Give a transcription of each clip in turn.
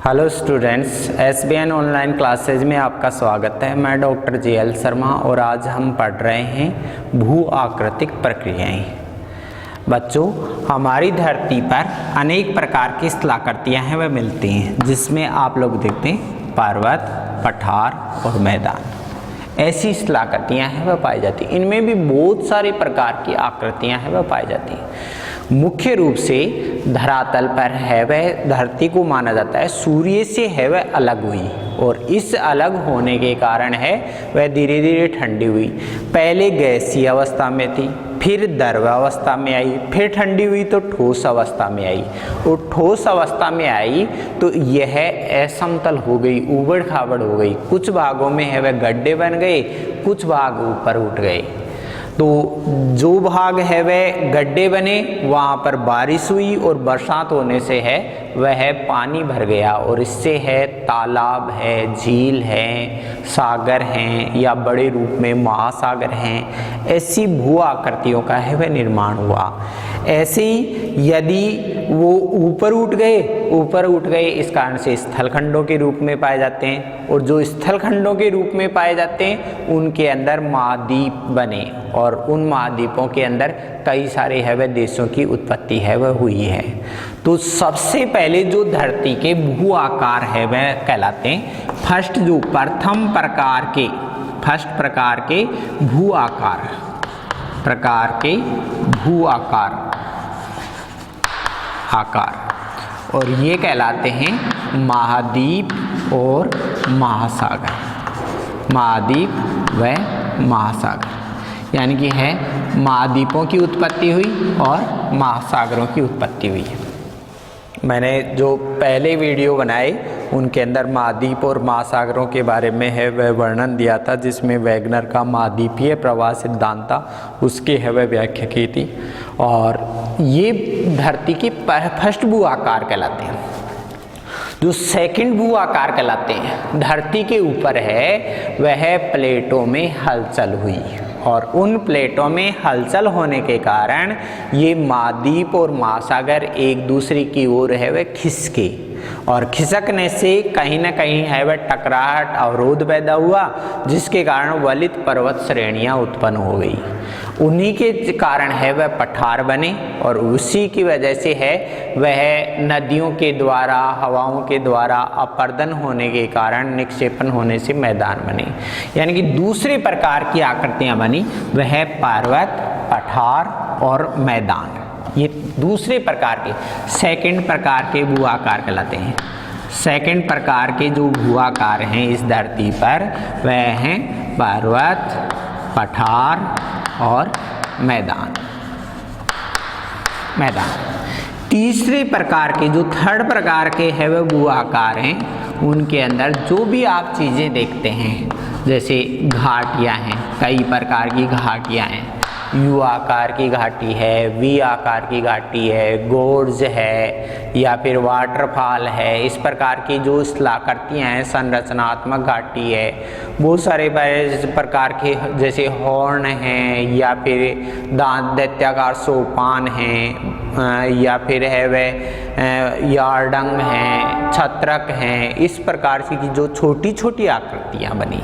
Hello students, SBN online classes में आपका स्वागत है। मैं डॉक्टर JL शर्मा और आज हम पढ़ रहे हैं भू आकृतिक प्रक्रियाएं। बच्चों, हमारी धरती पर अनेक प्रकार की स्थलाकृतियां हैं वह मिलती हैं, जिसमें आप लोग देखते हैं पर्वत, पठार और मैदान। ऐसी स्थलाकृतियां हैं वह पाई जाती हैं। इनमें भी बहुत सारे प्रकार की आकृतियां हैं वह पाई जाती हैं। मुख्य रूप से धरातल पर है वह धरती को माना जाता है सूर्य से है वह अलग हुई, और इस अलग होने के कारण है वह धीरे धीरे ठंडी हुई। पहले गैसीय अवस्था में थी, फिर द्रव्यावस्था में आई, फिर ठंडी हुई तो ठोस अवस्था में आई, और ठोस अवस्था में आई तो यह असमतल हो गई, उबड़ खाबड़ हो गई। कुछ भागों में है वह गड्ढे बन गए, कुछ भाग ऊपर उठ गए। तो जो भाग है वह गड्ढे बने, वहाँ पर बारिश हुई और बरसात होने से है वह पानी भर गया, और इससे है तालाब है, झील है, सागर हैं या बड़े रूप में महासागर हैं। ऐसी भू आकृतियों का है वह निर्माण हुआ। ऐसे ही यदि वो ऊपर उठ गए इस कारण से स्थलखंडों के रूप में पाए जाते हैं, और जो स्थलखंडों के रूप में पाए जाते हैं उनके अंदर महाद्वीप बने, और उन महाद्वीपों के अंदर कई सारे है वह देशों की उत्पत्ति है वह हुई है। तो सबसे पहले जो धरती के भू आकार है वह कहलाते हैं फर्स्ट प्रकार के भू आकार, और ये कहलाते हैं महाद्वीप और महासागर। महाद्वीप व महासागर यानी कि है महाद्वीपों की उत्पत्ति हुई और महासागरों की उत्पत्ति हुई। मैंने जो पहले वीडियो बनाए उनके अंदर महाद्वीप और महासागरों के बारे में है वह वर्णन दिया था, जिसमें वैगनर का महाद्वीपीय प्रवाह सिद्धांत था, उसकी है वह व्याख्या की थी। और ये धरती के फर्स्ट भू आकार कहलाते हैं। जो सेकंड भू आकार कहलाते हैं, धरती के ऊपर है वह प्लेटों में हलचल हुई, और उन प्लेटों में हलचल होने के कारण ये महाद्वीप और महासागर एक दूसरे की ओर है वह खिसके, और खिसकने से कहीं ना कहीं है वह टकराहट अवरोध पैदा हुआ, जिसके कारण वलित पर्वत श्रेणियां उत्पन्न हो गई। उन्हीं के कारण है वह पठार बने, और उसी की वजह से है वह नदियों के द्वारा, हवाओं के द्वारा अपर्दन होने के कारण, निक्षेपण होने से मैदान बने। यानी कि दूसरे प्रकार की आकृतियां बनी वह पर्वत, पठार और मैदान। ये दूसरे प्रकार के सेकंड प्रकार के भू आकार कहलाते हैं। सेकंड प्रकार के जो भू आकार हैं इस धरती पर वह हैं पर्वत, पठार और मैदान। तीसरे प्रकार के जो थर्ड प्रकार के है वह भू आकार हैं, उनके अंदर जो भी आप चीज़ें देखते हैं, जैसे घाटियाँ हैं, कई प्रकार की घाटियाँ हैं। यू आकार की घाटी है, वी आकार की घाटी है, गोर्ज है, या फिर वाटरफॉल है। इस प्रकार की जो स्थलाकृतियाँ हैं, संरचनात्मक घाटी है। बहुत सारे प्रकार के जैसे हॉर्न हैं, या फिर दैत्याकार सोपान हैं, या फिर है वह यार्डंग हैं, छत्रक हैं। इस प्रकार की जो छोटी छोटी आकृतियाँ बनी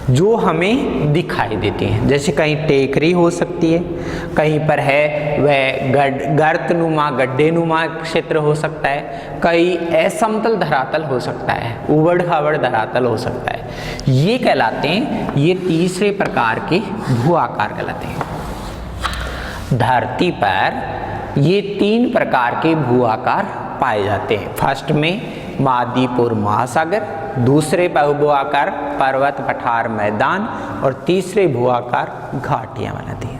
जो हमें दिखाई देती हैं, जैसे कहीं टेकरी हो सकती है, कहीं पर है वह गर्तनुमा, गड्ढेनुमा क्षेत्र हो सकता है, कहीं असमतल धरातल हो सकता है, उबड़ खाबड़ धरातल हो सकता है। ये कहलाते हैं, ये तीसरे प्रकार के भू आकार कहलाते हैं। धरती पर ये तीन प्रकार के भू आकार पाए जाते हैं। फर्स्ट में महाद्वीप और महासागर, दूसरे भू आकार पर्वत, पठार, मैदान, और तीसरे भू आकार घाटियां बनाती हैं।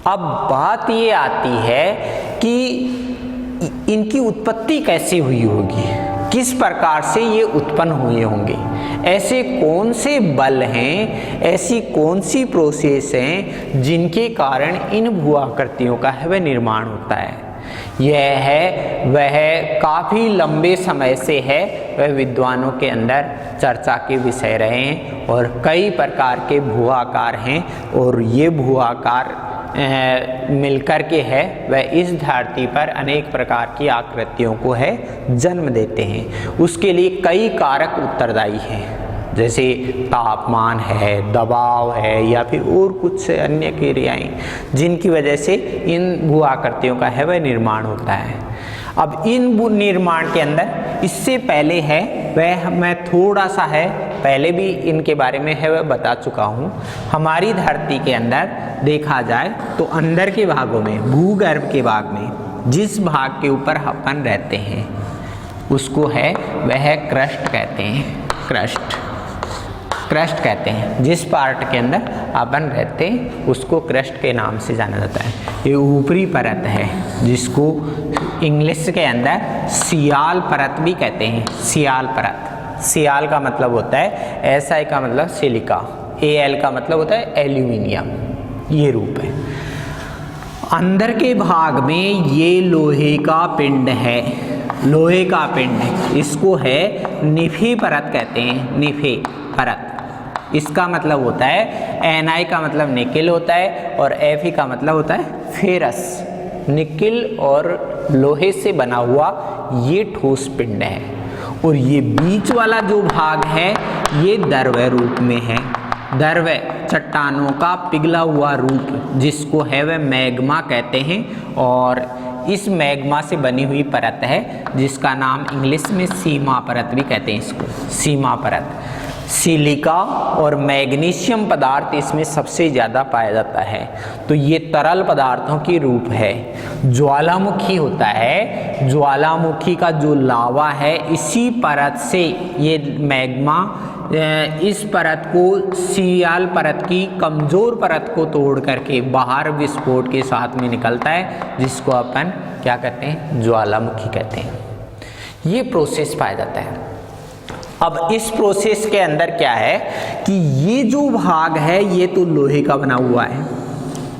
अब बात ये आती है कि इनकी उत्पत्ति कैसे हुई होगी, किस प्रकार से ये उत्पन्न हुए होंगे, ऐसे कौन से बल हैं, ऐसी कौन सी प्रोसेस हैं जिनके कारण इन भू आकृतियों का है वह निर्माण होता है। यह है वह काफ़ी लंबे समय से है वह विद्वानों के अंदर चर्चा के विषय रहे हैं, और कई प्रकार के भू आकार हैं, और ये भू आकार मिलकर के है वह इस धरती पर अनेक प्रकार की आकृतियों को है जन्म देते हैं। उसके लिए कई कारक उत्तरदायी हैं, जैसे तापमान है, दबाव है या फिर और कुछ अन्य क्रियाएं, जिनकी वजह से इन भू आकृतियों का है वह निर्माण होता है। अब इन भू निर्माण के अंदर इससे पहले है वह मैं थोड़ा सा है पहले भी इनके बारे में है वह बता चुका हूँ। हमारी धरती के अंदर देखा जाए तो अंदर के भागों में, भूगर्भ के भाग में जिस भाग के ऊपर अपन रहते हैं उसको है वह क्रस्ट कहते हैं। क्रस्ट कहते हैं। जिस पार्ट के अंदर अपन रहते हैं उसको क्रस्ट के नाम से जाना जाता है। ये ऊपरी परत है जिसको इंग्लिश के अंदर सियाल परत भी कहते हैं। सियाल परत, सियाल का मतलब होता है, SI का मतलब सिलिका, AL का मतलब होता है एल्यूमिनियम, ये रूप है। अंदर के भाग में ये लोहे का पिंड है, लोहे का पिंड है, इसको है निफी परत कहते हैं। निफी परत, इसका मतलब होता है Ni का मतलब निकिल होता है और Fe का मतलब होता है फेरस। निकिल और लोहे से बना हुआ ये ठोस पिंड है और ये बीच वाला जो भाग है ये द्रव्य रूप में है। द्रव्य चट्टानों का पिघला हुआ रूप जिसको है वह मैग्मा कहते हैं और इस मैग्मा से बनी हुई परत है जिसका नाम इंग्लिश में सीमा परत भी कहते हैं। इसको सीमा परत। सिलिका और मैग्नीशियम पदार्थ इसमें सबसे ज़्यादा पाया जाता है। तो ये तरल पदार्थों की रूप है। ज्वालामुखी होता है, ज्वालामुखी का जो लावा है इसी परत से ये मैग्मा इस परत को, सियाल परत की कमज़ोर परत को तोड़ करके बाहर विस्फोट के साथ में निकलता है जिसको अपन क्या कहते हैं, ज्वालामुखी कहते हैं। ये प्रोसेस पाया जाता है। अब इस प्रोसेस के अंदर क्या है कि ये जो भाग है ये तो लोहे का बना हुआ है,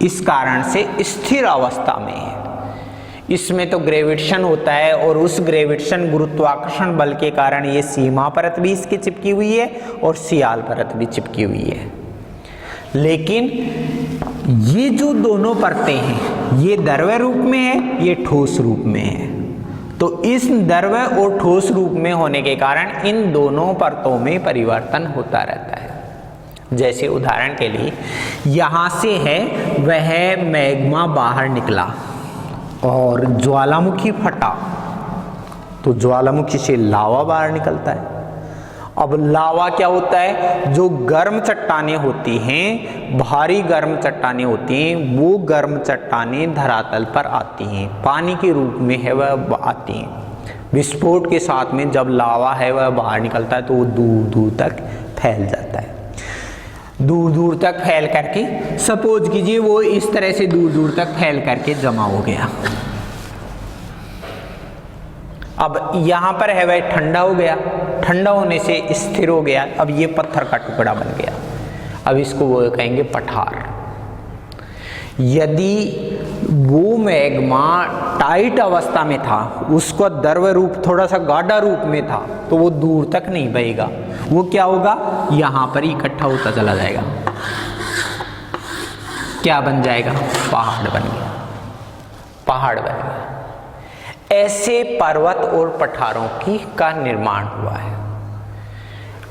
इस कारण से स्थिर अवस्था में है। इसमें तो ग्रेविटेशन होता है और उस ग्रेविटेशन गुरुत्वाकर्षण बल के कारण ये सीमा परत भी इसकी चिपकी हुई है और सियाल परत भी चिपकी हुई है। लेकिन ये जो दोनों परतें हैं ये द्रव्य रूप में है, ये ठोस रूप में है। तो इस द्रव्य और ठोस रूप में होने के कारण इन दोनों परतों में परिवर्तन होता रहता है। जैसे उदाहरण के लिए यहाँ से है वह मैग्मा बाहर निकला और ज्वालामुखी फटा तो ज्वालामुखी से लावा बाहर निकलता है। अब लावा क्या होता है, जो गर्म चट्टानें होती हैं, भारी गर्म चट्टानें होती हैं, वो गर्म चट्टानें धरातल पर आती हैं, पानी के रूप में है वह आती हैं। विस्फोट के साथ में जब लावा है वह बाहर निकलता है तो वो दूर दूर तक फैल जाता है। दूर दूर तक फैल करके, सपोज कीजिए वो इस तरह से दूर दूर तक फैल करके जमा हो गया। अब यहाँ पर है वह ठंडा हो गया, ठंडा होने से स्थिर हो गया। अब ये पत्थर का टुकड़ा बन गया। अब इसको वो कहेंगे पठार। यदि वो मैग्मा टाइट अवस्था में था, उसका द्रव्य रूप थोड़ा सा गाढ़ा रूप में था, तो वो दूर तक नहीं बहेगा। वो क्या होगा, यहाँ पर इकट्ठा होता चला जाएगा। क्या बन जाएगा, पहाड़ बन गया, पहाड़ बन गया। ऐसे पर्वत और पठारों का निर्माण हुआ है।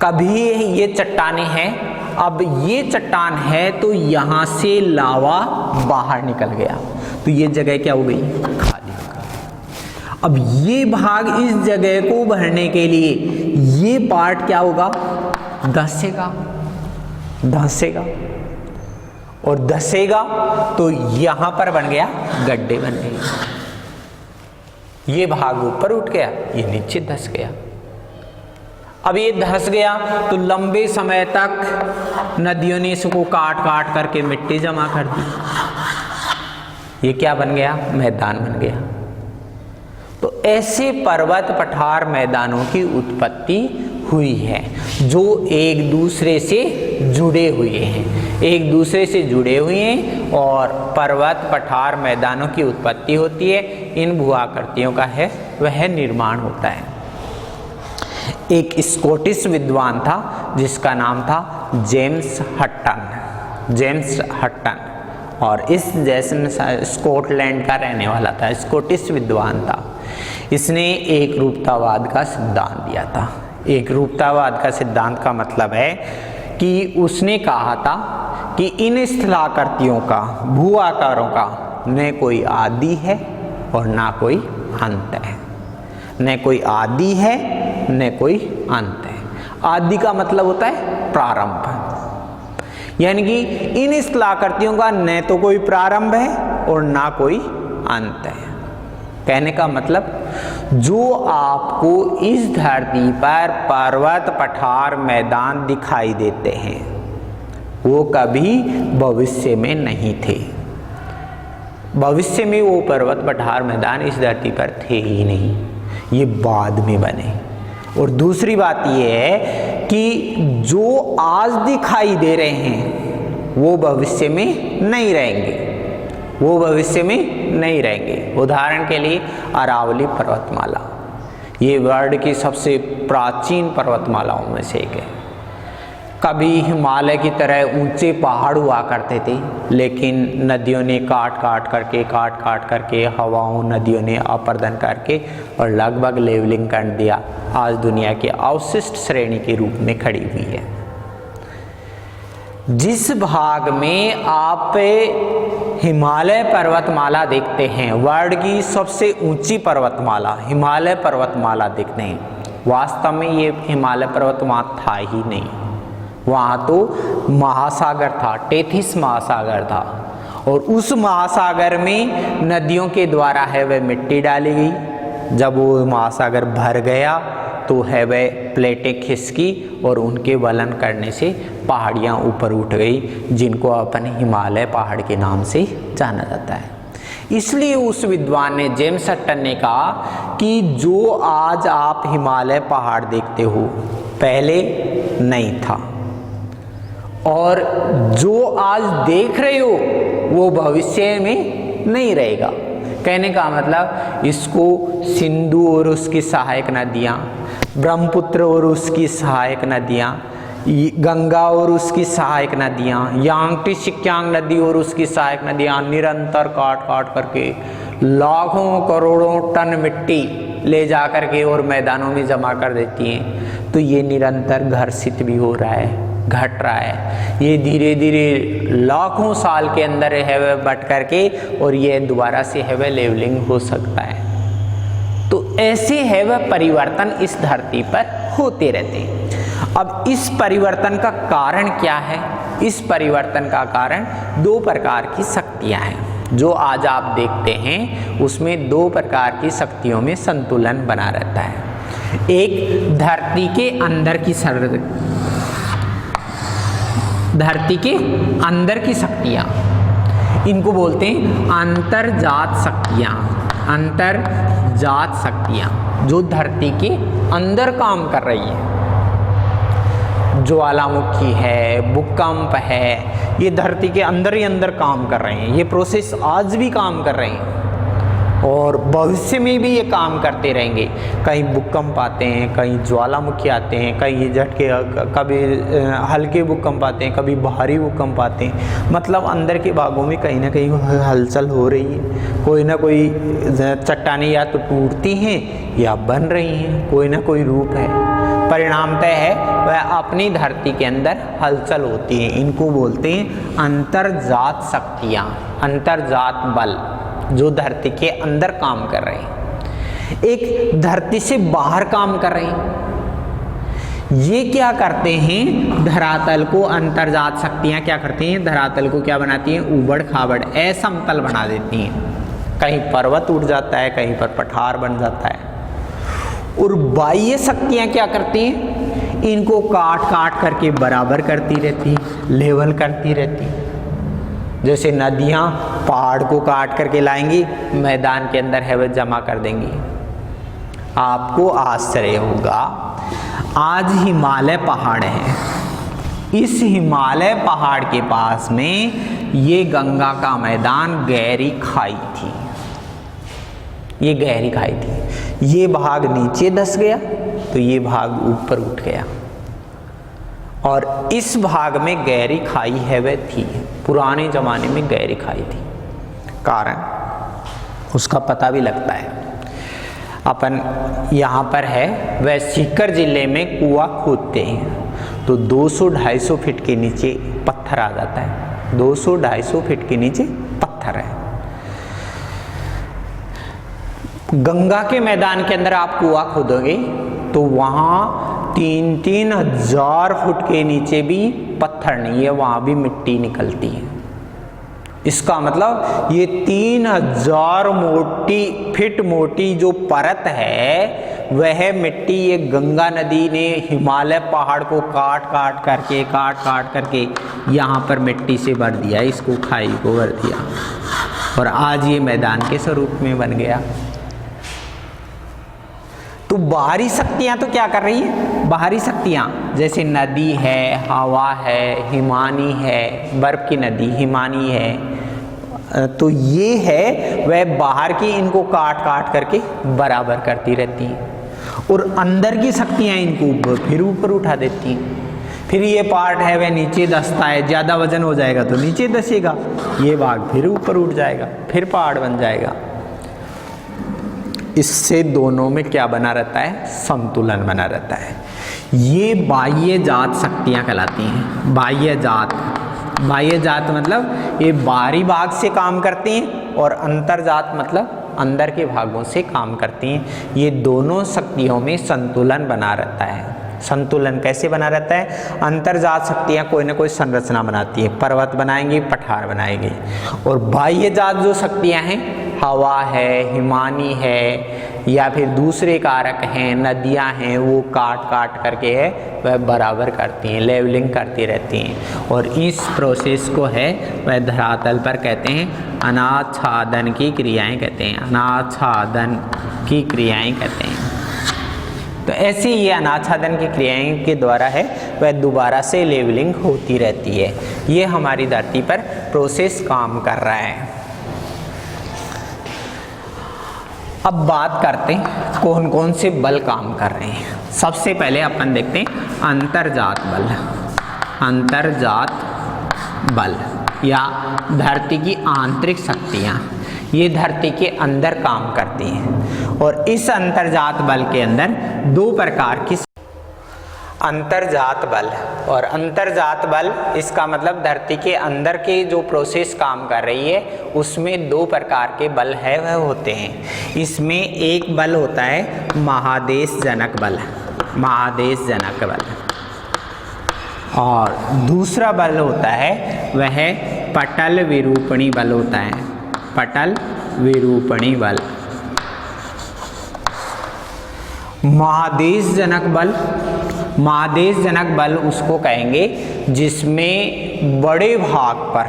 कभी ये चट्टानें हैं, अब ये चट्टान है तो यहाँ से लावा बाहर निकल गया तो ये जगह क्या हो गई, खाली हो गई। अब ये भाग इस जगह को भरने के लिए ये पार्ट क्या होगा, धंसेगा, धंसेगा और धंसेगा तो यहाँ पर बन गया, गड्ढे बन गए। ये भाग ऊपर उठ गया, ये नीचे धंस गया। अब ये धंस गया तो लंबे समय तक नदियों ने इसको काट काट करके मिट्टी जमा कर दी। ये क्या बन गया, मैदान बन गया। तो ऐसे पर्वत पठार मैदानों की उत्पत्ति हुई है जो एक दूसरे से जुड़े हुए हैं, एक दूसरे से जुड़े हुए हैं और पर्वत पठार मैदानों की उत्पत्ति होती है। इन भू-आकृतियों का है वह निर्माण होता है। एक स्कॉटिश विद्वान था जिसका नाम था जेम्स हटन। जेम्स हटन और इस जैसन स्कॉटलैंड का रहने वाला था, स्कॉटिश विद्वान था। इसने एक रूपतावाद का सिद्धांत दिया था। एक रूपतावाद का सिद्धांत का मतलब है कि उसने कहा था कि इन स्थलाकृतियों का, भू आकारों का न कोई आदि है और ना कोई अंत है। न कोई आदि है न कोई अंत है। आदि का मतलब होता है प्रारंभ, यानी कि इन स्थलाकृतियों का न तो कोई प्रारंभ है और ना कोई अंत है। कहने का मतलब जो आपको इस धरती पर पर्वत, पठार, मैदान दिखाई देते हैं वो कभी भविष्य में नहीं थे। भविष्य में वो पर्वत, पठार, मैदान इस धरती पर थे ही नहीं, ये बाद में बने। और दूसरी बात ये है कि जो आज दिखाई दे रहे हैं वो भविष्य में नहीं रहेंगे, वो भविष्य में नहीं रहेंगे। उदाहरण के लिए अरावली पर्वतमाला, ये वर्ल्ड की सबसे प्राचीन पर्वतमालाओं में से एक है। कभी हिमालय की तरह ऊंचे पहाड़ हुआ करते थे, लेकिन नदियों ने काट काट करके हवाओं, नदियों ने अपर्दन करके और लगभग लेवलिंग कर दिया, आज दुनिया के अवशिष्ट श्रेणी के रूप में खड़ी हुई है। जिस भाग में आप हिमालय पर्वतमाला देखते हैं, वर्ल्ड की सबसे ऊंची पर्वतमाला हिमालय पर्वतमाला देखते हैं, वास्तव में ये हिमालय पर्वतमाला था ही नहीं। वहाँ तो महासागर था, टेथिस महासागर था, और उस महासागर में नदियों के द्वारा है वह मिट्टी डाली गई। जब वो महासागर भर गया तो है वह प्लेटें खिसकी और उनके वलन करने से पहाड़ियाँ ऊपर उठ गई, जिनको अपन हिमालय पहाड़ के नाम से जाना जाता है। इसलिए उस विद्वान ने, जेम्स हटन ने कहा कि जो आज आप हिमालय पहाड़ देखते हो पहले नहीं था, और जो आज देख रहे हो वो भविष्य में नहीं रहेगा। कहने का मतलब इसको सिंधु और उसकी सहायक नदियाँ, ब्रह्मपुत्र और उसकी सहायक नदियाँ, गंगा और उसकी सहायक नदियाँ, यांगटी सिक्यांग नदी और उसकी सहायक नदियाँ निरंतर काट करके लाखों करोड़ों टन मिट्टी ले जा कर के और मैदानों में जमा कर देती हैं। तो ये निरंतर घर्षित भी हो रहा है, घट रहा है। ये धीरे धीरे लाखों साल के अंदर है वह बट करके और ये दोबारा से है वह लेवलिंग हो सकता है। तो ऐसे है वह परिवर्तन इस धरती पर होते रहते हैं। अब इस परिवर्तन का कारण क्या है? इस परिवर्तन का कारण दो प्रकार की शक्तियां हैं। जो आज आप देखते हैं उसमें दो प्रकार की शक्तियों में संतुलन बना रहता है। एक धरती के अंदर की शक्तियां, इनको बोलते हैं अंतर्जात शक्तियां। अंतर्जात शक्तियां जो धरती के अंदर काम कर रही है, ज्वालामुखी है, भूकंप है, ये धरती के अंदर ही अंदर काम कर रहे हैं। ये प्रोसेस आज भी काम कर रहे हैं और भविष्य में भी ये काम करते रहेंगे। कहीं भूकंप आते हैं, कहीं ज्वालामुखी आते हैं, कहीं झटके, कभी हल्के भूकंप आते हैं, कभी भारी भूकंप आते हैं। मतलब अंदर के भागों में कहीं ना कहीं हलचल हो रही है। कोई ना कोई चट्टानें या तो टूटती हैं या बन रही हैं, कोई ना कोई रूप है। परिणामतः है वह अपनी धरती के अंदर हलचल होती है। इनको बोलते हैं अंतर्जात शक्तियाँ, अंतर्जात बल जो धरती के अंदर काम कर रहे हैं। एक धरती से बाहर काम कर रहे हैं। ये क्या करते हैं? धरातल को, अंतर्जात शक्तियाँ क्या करती हैं? धरातल को क्या बनाती हैं? उबड़ खाबड़, असमतल बना देती हैं। कहीं पर्वत उठ जाता है, कहीं पर पठार बन जाता है। और बाह्य शक्तियाँ क्या करती हैं? इनको काट करके बराबर करती रहती, लेवल करती रहती। जैसे नदियाँ पहाड़ को काट करके लाएंगी, मैदान के अंदर है वह जमा कर देंगी। आपको आश्चर्य होगा, आज हिमालय पहाड़ है, इस हिमालय पहाड़ के पास में ये गंगा का मैदान गहरी खाई थी। ये गहरी खाई थी। ये भाग नीचे धंस गया तो ये भाग ऊपर उठ गया। और इस भाग में गहरी खाई है वह थी। पुराने जमाने में गहरी खाई थी, कारण उसका पता भी लगता है। अपन यहाँ पर है, वह सीकर जिले में कुआं खोदते हैं तो 200-250 फीट के नीचे पत्थर आ जाता है। 200-250 फीट के नीचे पत्थर है। गंगा के मैदान के अंदर आप कुआं खोदोगे तो वहाँ 3-3 हजार फुट के नीचे भी पत्थर नहीं है, वहाँ भी मिट्टी निकलती है। इसका मतलब ये 3000 फीट मोटी जो परत है वह मिट्टी ये गंगा नदी ने हिमालय पहाड़ को काट काट करके यहाँ पर मिट्टी से भर दिया, इसको खाई को भर दिया और आज ये मैदान के स्वरूप में बन गया। तो बाहरी शक्तियां तो क्या कर रही है? बाहरी शक्तियां जैसे नदी है, हवा है, हिमानी है, बर्फ की नदी हिमानी है, तो ये है वह बाहर की इनको काट करके बराबर करती रहती हैं और अंदर की शक्तियां इनको फिर ऊपर उठा देती हैं। फिर ये पार्ट है वह नीचे धंसता है, ज़्यादा वजन हो जाएगा तो नीचे धंसेगा, ये भाग फिर ऊपर उठ जाएगा, फिर पहाड़ बन जाएगा। इससे दोनों में क्या बना रहता है? संतुलन बना रहता है। ये बाह्य जात शक्तियाँ कहलाती हैं। बाह्य जात मतलब ये बाहरी भाग से काम करती हैं और अंतर्जात मतलब अंदर के भागों से काम करती हैं। ये दोनों शक्तियों में संतुलन बना रहता है। संतुलन कैसे बना रहता है? अंतर्जात शक्तियाँ कोई ना कोई संरचना बनाती है, पर्वत बनाएंगी, पठार बनाएंगी, और बाह्य जात जो शक्तियाँ हैं, हवा है, हिमानी है या फिर दूसरे कारक हैं, नदियां हैं, वो काट करके है वह बराबर करती हैं, लेवलिंग करती रहती हैं और इस प्रोसेस को है वह धरातल पर कहते हैं अनाच्छादन की क्रियाएं कहते हैं। अनाच्छादन की क्रियाएं कहते हैं। तो ऐसे ये अनाच्छादन की क्रियाएं के द्वारा है वह दोबारा से लेवलिंग होती रहती है। ये हमारी धरती पर प्रोसेस काम कर रहा है। अब बात करते हैं कौन कौन से बल काम कर रहे हैं। सबसे पहले अपन देखते हैं अंतर्जात बल। अंतर्जात बल या धरती की आंतरिक शक्तियाँ ये धरती के अंदर काम करती हैं और इस अंतर्जात बल के अंदर दो प्रकार की अंतर्जात बल और अंतर्जात बल, इसका मतलब धरती के अंदर के जो प्रोसेस काम कर रही है उसमें दो प्रकार के बल है वह होते हैं। इसमें एक बल होता है महादेश जनक बल, महादेश जनक बल, और दूसरा बल होता है वह पटल विरूपणी बल होता है। पटल विरूपणी बल। महादेश जनक बल उसको कहेंगे जिसमें बड़े भाग पर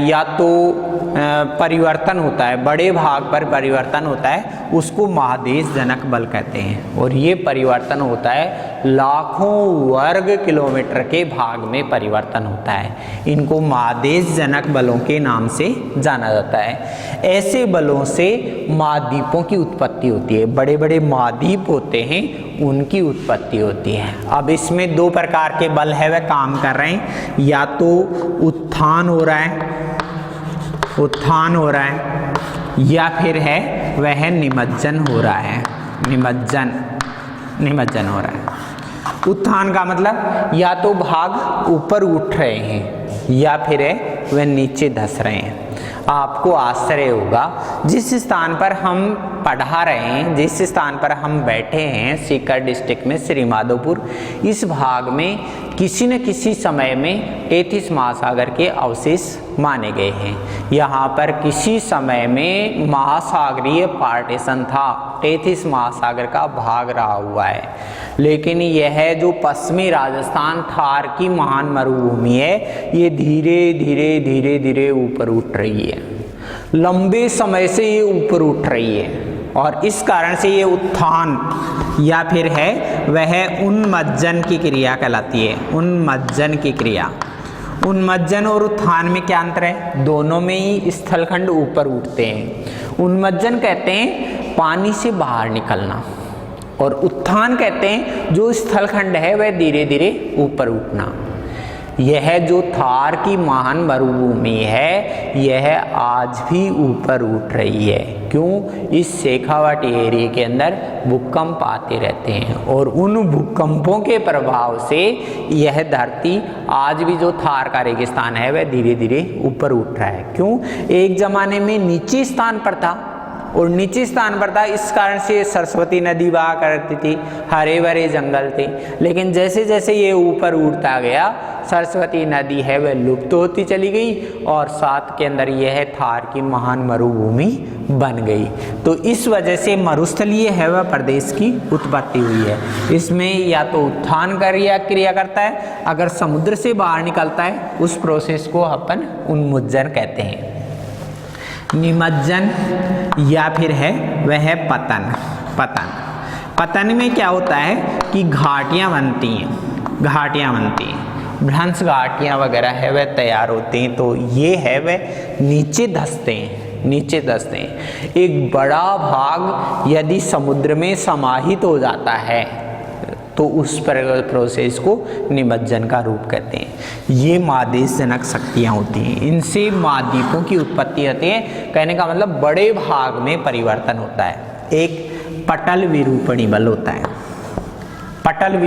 या तो परिवर्तन होता है, बड़े भाग पर परिवर्तन होता है, उसको महादेश जनक बल कहते हैं। और ये परिवर्तन होता है लाखों वर्ग किलोमीटर के भाग में परिवर्तन होता है। इनको महादेश जनक बलों के नाम से जाना जाता है। ऐसे बलों से महाद्वीपों की उत्पत्ति होती है। बड़े बड़े महाद्वीप होते हैं उनकी उत्पत्ति होती है। अब इसमें दो प्रकार के बल है वह काम कर रहे हैं, या तो उत्थान हो रहा है या फिर है वह निमज्जन हो रहा है। निमज्जन हो रहा है। उत्थान का मतलब या तो भाग ऊपर उठ रहे हैं या फिर है वह नीचे धंस रहे हैं। आपको आश्चर्य होगा, जिस स्थान पर हम पढ़ा रहे हैं, जिस स्थान पर हम बैठे हैं, सीकर डिस्ट्रिक्ट में श्री माधोपुर, इस भाग में किसी न किसी समय में टेथिस महासागर के अवशेष माने गए हैं। यहाँ पर किसी समय में महासागरीय पार्टीशन था, टेथिस महासागर का भाग रहा हुआ है। लेकिन यह जो पश्चिमी राजस्थान थार की महान मरुभूमि है, ये धीरे धीरे ऊपर उठ रही है। लंबे समय से ये ऊपर उठ रही है और इस कारण से ये उत्थान या फिर है वह उन्मज्जन की क्रिया कहलाती है। उन्मज्जन की क्रिया। उन्मज्जन और उत्थान में क्या अंतर है? दोनों में ही स्थलखंड ऊपर उठते हैं। उन्मज्जन कहते हैं पानी से बाहर निकलना, और उत्थान कहते हैं जो स्थलखंड है वह धीरे धीरे ऊपर उठना। यह जो थार की महान मरुभूमि है यह आज भी ऊपर उठ रही है। क्यों? इस शेखावट एरिया के अंदर भूकंप आते रहते हैं और उन भूकंपों के प्रभाव से यह धरती आज भी जो थार का रेगिस्तान है वह धीरे धीरे ऊपर उठ रहा है। क्यों? एक जमाने में नीचे स्थान पर था और नीचे स्थान पर था, इस कारण से सरस्वती नदी बहा करती थी, हरे भरे जंगल थे। लेकिन जैसे जैसे ये ऊपर उठता गया सरस्वती नदी है वह लुप्त होती चली गई और साथ के अंदर यह थार की महान मरुभूमि बन गई। तो इस वजह से मरुस्थलीय है वह प्रदेश की उत्पत्ति हुई है। इसमें या तो उत्थान क्रिया करता है, अगर समुद्र से बाहर निकलता है उस प्रोसेस को अपन उन्मुज्जन कहते हैं। निमज्जन या फिर है वह है पतन। पतन में क्या होता है कि घाटियाँ बनती हैं, भ्रंश घाटियाँ वगैरह है वह तैयार होती हैं। तो ये है वह नीचे धंसते हैं। एक बड़ा भाग यदि समुद्र में समाहित हो जाता है तो उस प्रोसेस को निमज्जन का रूप कहते हैं। ये महादेश जनक शक्तियाँ होती हैं, इनसे महाद्वीपों की उत्पत्ति होती है। कहने का मतलब बड़े भाग में परिवर्तन होता है। एक पटल विरूपणी बल होता है। पटल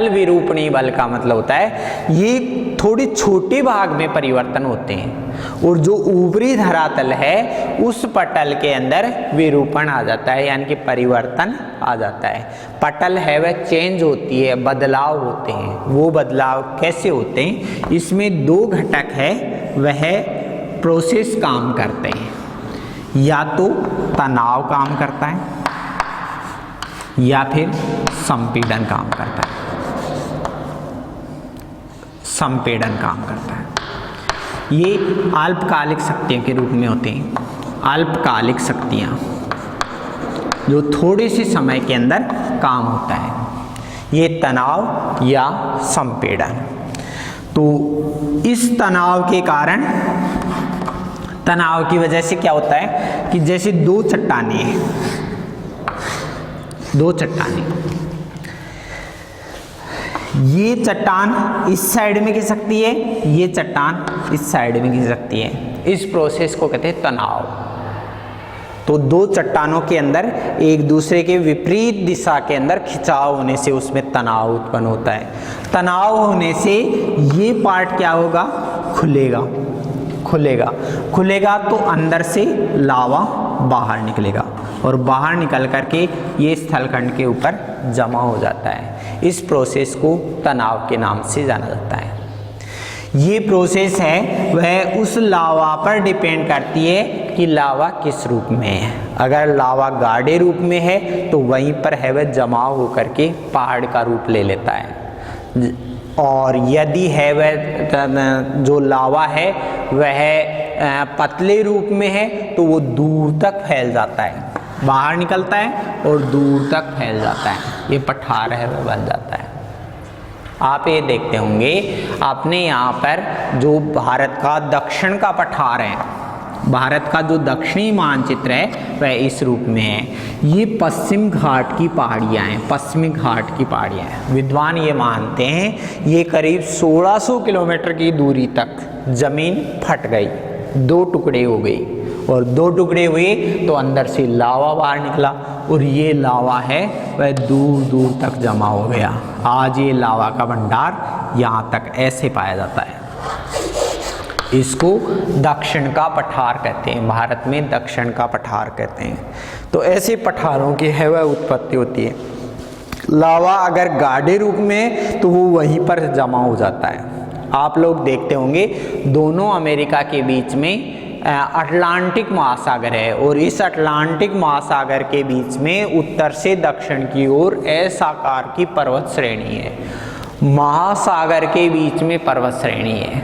विरूपणी बल का मतलब होता है ये थोड़े छोटे भाग में परिवर्तन होते हैं और जो ऊपरी धरातल है उस पटल के अंदर विरूपण आ जाता है, यानी कि परिवर्तन आ जाता है। पटल है वह चेंज होती है, बदलाव होते हैं। वो बदलाव कैसे होते हैं? इसमें दो घटक है वह प्रोसेस काम करते हैं, या तो तनाव काम करता है या फिर संपीड़न काम करता है। ये अल्पकालिक शक्तियों के रूप में होते हैं। अल्पकालिक शक्तियाँ जो थोड़े से समय के अंदर काम होता है, ये तनाव या संपीड़न। तो इस तनाव के कारण, तनाव की वजह से क्या होता है कि जैसे दो चट्टानें, ये चट्टान इस साइड में खिसक सकती है, ये चट्टान इस साइड में खिसक सकती है। इस प्रोसेस को कहते हैं तनाव। तो दो चट्टानों के अंदर एक दूसरे के विपरीत दिशा के अंदर खिंचाव होने से उसमें तनाव उत्पन्न होता है। तनाव होने से ये पार्ट क्या होगा? खुलेगा तो अंदर से लावा बाहर निकलेगा और बाहर निकल करके ये स्थलखंड के ऊपर जमा हो जाता है। इस प्रोसेस को तनाव के नाम से जाना जाता है। ये प्रोसेस है वह उस लावा पर डिपेंड करती है कि लावा किस रूप में है। अगर लावा गाढ़े रूप में है तो वहीं पर है वह जमा होकर के पहाड़ का रूप ले लेता है, और यदि है वह जो लावा है वह पतले रूप में है तो वो दूर तक फैल जाता है, बाहर निकलता है और दूर तक फैल जाता है। ये पठार है वह बन जाता है। आप ये देखते होंगे आपने यहाँ पर जो भारत का दक्षिण का पठार है, भारत का जो दक्षिणी मानचित्र है वह इस रूप में है। ये पश्चिम घाट की पहाड़ियाँ हैं, पश्चिमी घाट की पहाड़ियाँ हैं। विद्वान ये मानते हैं ये करीब 1600 किलोमीटर की दूरी तक जमीन फट गई, दो टुकड़े हो गई, और दो टुकड़े हुए तो अंदर से लावा बाहर निकला और ये लावा है वह दूर दूर तक जमा हो गया। आज ये लावा का भंडार यहाँ तक ऐसे पाया जाता है। इसको दक्षिण का पठार कहते हैं, भारत में दक्षिण का पठार कहते हैं। तो ऐसे पठारों की है वह उत्पत्ति होती है। लावा अगर गाढ़े रूप में तो वो वहीं पर जमा हो जाता है। आप लोग देखते होंगे दोनों अमेरिका के बीच में अटलांटिक महासागर है और इस अटलांटिक महासागर के बीच में उत्तर से दक्षिण की ओर एस आकार की पर्वत श्रेणी है। महासागर के बीच में पर्वत श्रेणी है।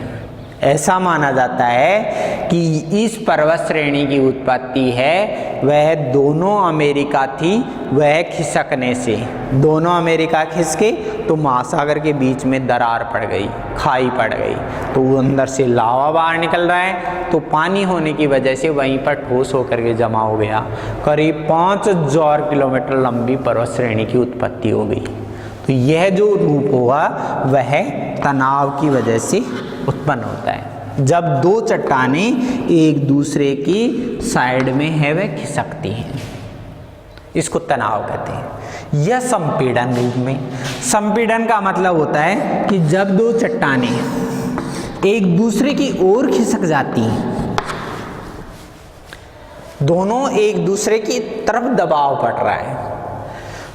ऐसा माना जाता है कि इस पर्वत श्रेणी की उत्पत्ति है वह दोनों अमेरिका थी, वह खिसकने से, दोनों अमेरिका खिसके तो महासागर के बीच में दरार पड़ गई, खाई पड़ गई, तो वो अंदर से लावा बाहर निकल रहा है, तो पानी होने की वजह से वहीं पर ठोस होकर के जमा हो गया। करीब 5000 किलोमीटर लंबी पर्वत श्रेणी की उत्पत्ति हो गई। तो यह जो रूप हुआ वह तनाव की वजह से उत्पन्न होता है, जब दो चट्टानें एक दूसरे की साइड में है वह खिसकती हैं, इसको तनाव कहते हैं। यह संपीड़न रूप में, संपीड़न का मतलब होता है कि जब दो चट्टानें एक दूसरे की ओर खिसक जाती हैं, दोनों एक दूसरे की तरफ दबाव पड़ रहा है,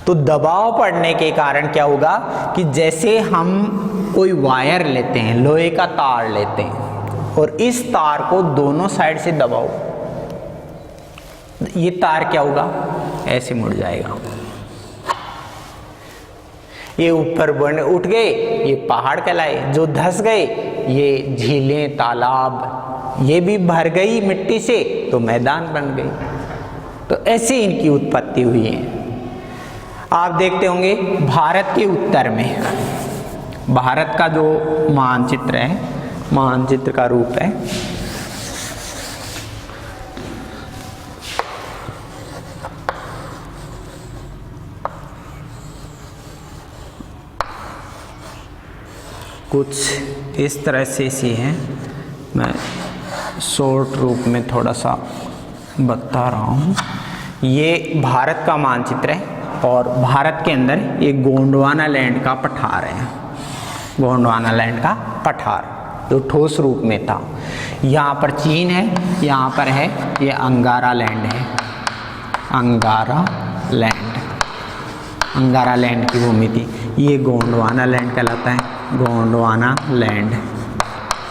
तो दबाव पड़ने के कारण क्या होगा कि जैसे हम कोई वायर लेते हैं, लोहे का तार लेते हैं और इस तार को दोनों साइड से दबाओ, ये तार क्या होगा, ऐसे मुड़ जाएगा, ये ऊपर बढ़ उठ गए, ये पहाड़ कहलाए, जो धंस गए ये झीलें, तालाब, ये भी भर गई मिट्टी से तो मैदान बन गई। तो ऐसे इनकी उत्पत्ति हुई है। आप देखते होंगे भारत के उत्तर में, भारत का जो मानचित्र है, मानचित्र का रूप है, कुछ इस तरह से है, मैं शॉर्ट रूप में थोड़ा सा बता रहा हूँ। ये भारत का मानचित्र है और भारत के अंदर ये गोंडवाना लैंड का पठार है, गोंडवाना लैंड का पठार जो ठोस रूप में था। यहाँ पर चीन है, यहाँ पर है ये अंगारा लैंड है, अंगारा लैंड, अंगारा लैंड की भूमि थी। ये गोंडवाना लैंड कहलाता है, गोंडवाना लैंड,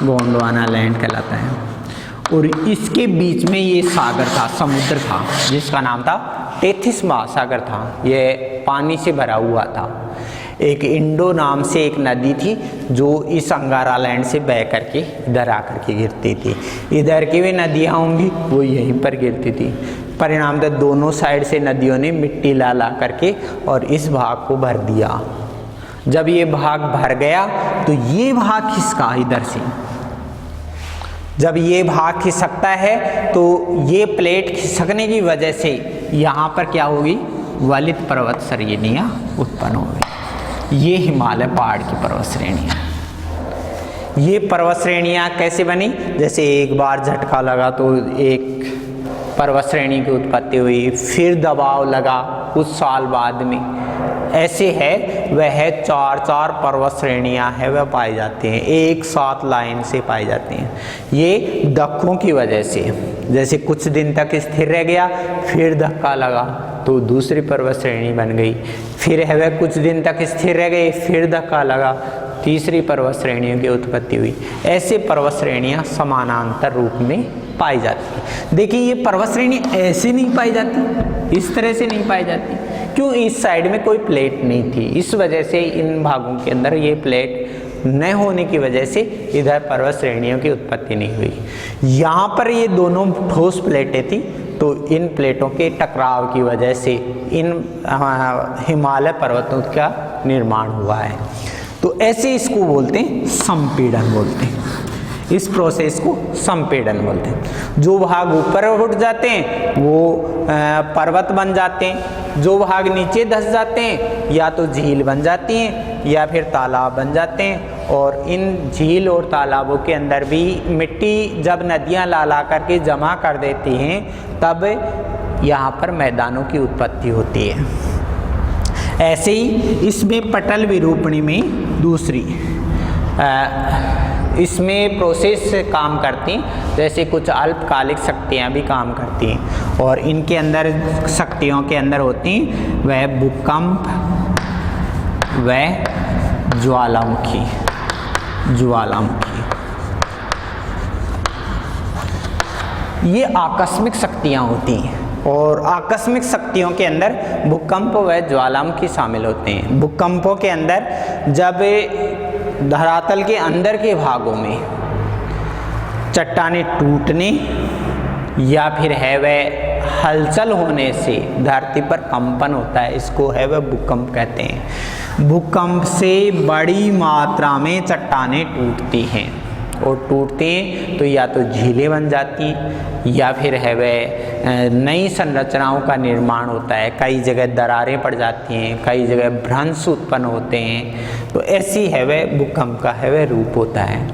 गोंडवाना लैंड कहलाता है। और इसके बीच में ये सागर था, समुद्र था, जिसका नाम था टेथिस महासागर था। ये पानी से भरा हुआ था। एक इंडो नाम से एक नदी थी जो इस अंगारा लैंड से बह करके इधर आकर के गिरती थी। इधर की भी नदियाँ होंगी वो यहीं पर गिरती थी। परिणामतः दोनों साइड से नदियों ने मिट्टी ला करके और इस भाग को भर दिया। जब ये भाग भर गया तो ये भाग खिसका इधर से। जब ये भाग खिसकता है तो ये प्लेट खिसकने की वजह से यहाँ पर क्या होगी, वलित पर्वत श्रेणियाँ उत्पन्न हो गई। ये हिमालय पहाड़ की पर्वत श्रेणियाँ। ये पर्वत श्रेणियाँ कैसे बनी, जैसे एक बार झटका लगा तो एक पर्वत श्रेणी की उत्पत्ति हुई, फिर दबाव लगा कुछ साल बाद में, ऐसे है वह 4 पर्वत श्रेणियाँ है वह पाई जाती हैं, एक साथ लाइन से पाई जाती हैं। ये धक्कों की वजह से, जैसे कुछ दिन तक स्थिर रह गया, फिर धक्का लगा तो दूसरी पर्वत श्रेणी बन गई, फिर है वह कुछ दिन तक स्थिर रह गई, फिर धक्का लगा, तीसरी पर्वत श्रेणियों की उत्पत्ति हुई। ऐसे पर्वत श्रेणियाँ समानांतर रूप में पाई जाती है। देखिए ये पर्वत श्रेणी ऐसे नहीं पाई जाती, इस तरह से नहीं पाई जाती, क्यों, इस साइड में कोई प्लेट नहीं थी, इस वजह से इन भागों के अंदर ये प्लेट न होने की वजह से इधर पर्वत श्रेणियों की उत्पत्ति नहीं हुई। यहाँ पर ये दोनों ठोस प्लेटें थी तो इन प्लेटों के टकराव की वजह से इन हिमालय पर्वतों का निर्माण हुआ है। तो ऐसे इसको बोलते हैं संपीड़न बोलते हैं, इस प्रोसेस को संपीड़न बोलते हैं। जो भाग ऊपर उठ जाते हैं वो पर्वत बन जाते हैं, जो भाग नीचे धंस जाते हैं या तो झील बन जाती हैं या फिर तालाब बन जाते हैं। और इन झील और तालाबों के अंदर भी मिट्टी जब नदियां ला करके जमा कर देती हैं तब यहाँ पर मैदानों की उत्पत्ति होती है। ऐसे ही इसमें पटल विरूपणी में दूसरी इसमें प्रोसेस काम करती, जैसे कुछ अल्पकालिक शक्तियाँ भी काम करती हैं और इनके अंदर शक्तियों के अंदर होती वह भूकंप, वह ज्वालामुखी, ज्वालामुखी। ये आकस्मिक शक्तियाँ होती हैं और आकस्मिक शक्तियों के अंदर भूकंप व ज्वालामुखी शामिल होते हैं। भूकंपों के अंदर जब धरातल के अंदर के भागों में चट्टाने टूटने या फिर है वह हलचल होने से धरती पर कंपन होता है, इसको है वह भूकंप कहते हैं। भूकंप से बड़ी मात्रा में चट्टाने टूटती हैं और टूटते हैं तो या तो झीलें बन जाती या फिर है वह नई संरचनाओं का निर्माण होता है। कई जगह दरारें पड़ जाती हैं, कई जगह भ्रंश उत्पन्न होते हैं। तो ऐसी है वह भूकंप का है वह रूप होता है।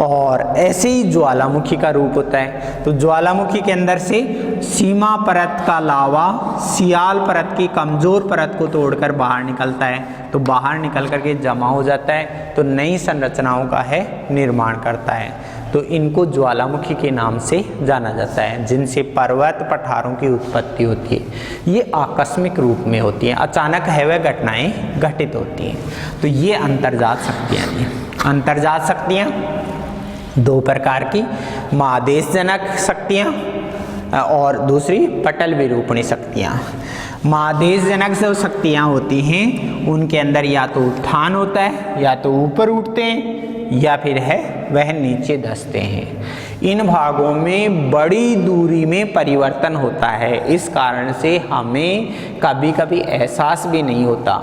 और ऐसे ही ज्वालामुखी का रूप होता है। तो ज्वालामुखी के अंदर से सीमा परत का लावा सियाल परत की कमजोर परत को तोड़कर बाहर निकलता है। तो बाहर निकल करके जमा हो जाता है तो नई संरचनाओं का है निर्माण करता है। तो इनको ज्वालामुखी के नाम से जाना जाता है, जिनसे पर्वत पठारों की उत्पत्ति होती है। ये आकस्मिक रूप में होती हैं, अचानक है वह घटनाएं घटित होती हैं। तो ये अंतर्जात शक्तियाँ थी। अंतर्जात शक्तियाँ दो प्रकार की, महादेशजनक शक्तियाँ और दूसरी पटल विरूपणी शक्तियाँ। महादेशजनक जो शक्तियाँ होती हैं उनके अंदर या तो उत्थान होता है, या तो ऊपर उठते हैं, या फिर है वह नीचे धंसते हैं। इन भागों में बड़ी दूरी में परिवर्तन होता है, इस कारण से हमें कभी कभी एहसास भी नहीं होता।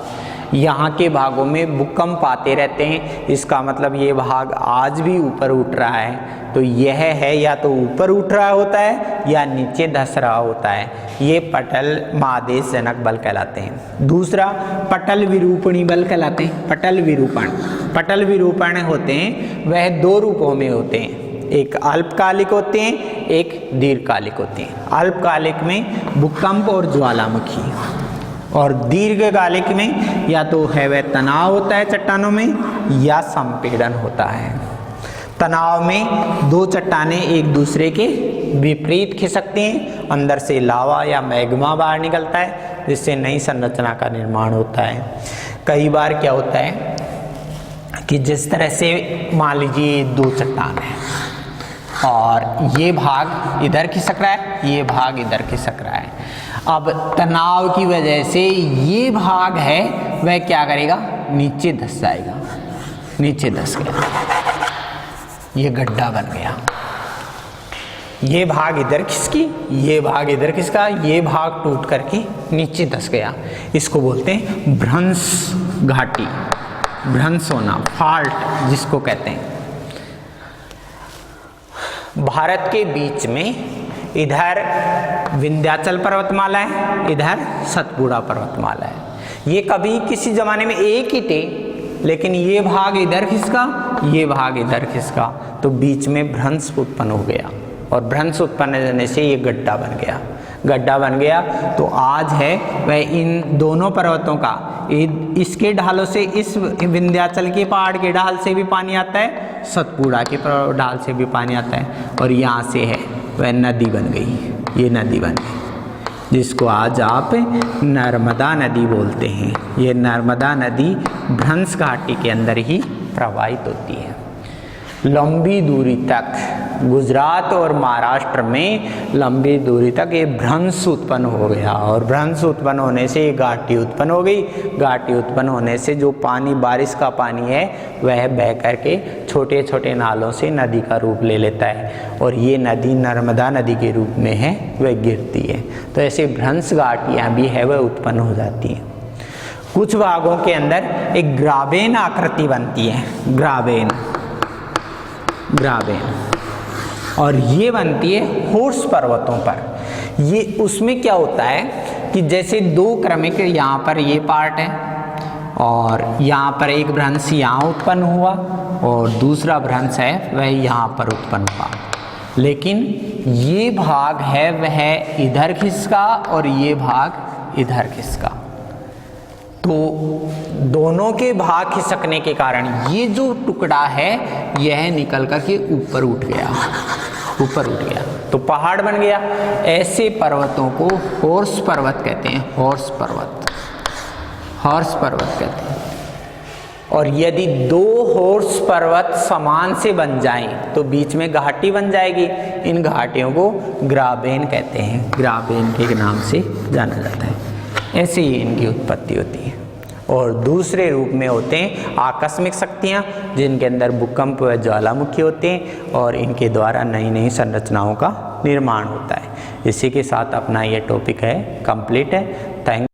यहाँ के भागों में भूकंप आते रहते हैं, इसका मतलब ये भाग आज भी ऊपर उठ रहा है। तो यह है या तो ऊपर उठ रहा होता है या नीचे धंस रहा होता है। ये पटल महादेशजनक बल कहलाते हैं। दूसरा पटल विरूपणी बल कहलाते हैं। पटल विरूपण, पटल विरूपण होते हैं वह दो रूपों में होते हैं, एक अल्पकालिक होते हैं, एक दीर्घकालिक होते हैं। अल्पकालिक में भूकंप और ज्वालामुखी, और दीर्घकालिक में या तो है वह तनाव होता है चट्टानों में या संपीड़न होता है। तनाव में दो चट्टानें एक दूसरे के विपरीत खिसकती हैं, अंदर से लावा या मैग्मा बाहर निकलता है, जिससे नई संरचना का निर्माण होता है। कई बार क्या होता है कि जिस तरह से मान लीजिए दो चट्टान है और ये भाग इधर खिसक रहा है, ये भाग इधर खिसक रहा है। अब तनाव की वजह से ये भाग है वह क्या करेगा, नीचे धंस जाएगा, नीचे धंस गया, ये गड्ढा बन गया। ये भाग इधर खिसकी, ये भाग इधर खिसका, ये भाग टूट करके नीचे धंस गया। इसको बोलते हैं भ्रंश घाटी, भ्रंश होना, फॉल्ट जिसको कहते हैं। भारत के बीच में इधर विंध्याचल पर्वतमाला है, इधर सतपुड़ा पर्वतमाला है। ये कभी किसी जमाने में एक ही थे, लेकिन ये भाग इधर खिसका, ये भाग इधर खिसका, तो बीच में भ्रंश उत्पन्न हो गया, और भ्रंश उत्पन्न होने से ये गड्ढा बन गया। गड्ढा बन गया तो आज है वह इन दोनों पर्वतों का, इसके ढालों से, इस विंध्याचल के पहाड़ के ढाल से भी पानी आता है, सतपुड़ा के ढाल से भी पानी आता है, और यहाँ से है वह नदी बन गई। ये नदी बन गई जिसको आज आप नर्मदा नदी बोलते हैं। ये नर्मदा नदी भ्रंश घाटी के अंदर ही प्रवाहित होती है। लंबी दूरी तक गुजरात और महाराष्ट्र में लंबी दूरी तक ये भ्रंश उत्पन्न हो गया, और भ्रंश उत्पन्न होने से घाटी उत्पन्न हो गई। घाटी उत्पन्न होने से जो पानी, बारिश का पानी है, वह बह करके छोटे छोटे नालों से नदी का रूप ले लेता है, और ये नदी नर्मदा नदी के रूप में है वह गिरती है। तो ऐसे भ्रंश घाटियाँ भी है वह उत्पन्न हो जाती हैं। कुछ भागों के अंदर एक ग्राबेन आकृति बनती है, ग्राबेन, ग्राबेन, और ये बनती है होर्स पर्वतों पर। ये उसमें क्या होता है कि जैसे दो क्रमिक, यहाँ पर ये पार्ट है और यहाँ पर एक भ्रंश यहाँ उत्पन्न हुआ और दूसरा भ्रंश है वह यहाँ पर उत्पन्न हुआ, लेकिन ये भाग है वह इधर खिसका और ये भाग इधर खिसका। तो दोनों के भाग खिसकने के कारण ये जो टुकड़ा है यह निकल कर के ऊपर उठ गया, ऊपर उठ गया, तो पहाड़ बन गया। ऐसे पर्वतों को हॉर्स पर्वत कहते हैं, हॉर्स पर्वत, हॉर्स पर्वत कहते हैं। और यदि दो हॉर्स पर्वत समान से बन जाएं तो बीच में घाटी बन जाएगी। इन घाटियों को ग्राबेन कहते हैं, ग्राबेन के नाम से जाना जाता है। ऐसे ही इनकी उत्पत्ति होती है। और दूसरे रूप में होते हैं आकस्मिक शक्तियाँ, जिनके अंदर भूकंप व ज्वालामुखी होते हैं और इनके द्वारा नई नई संरचनाओं का निर्माण होता है। इसी के साथ अपना ये टॉपिक है कंप्लीट है। थैंक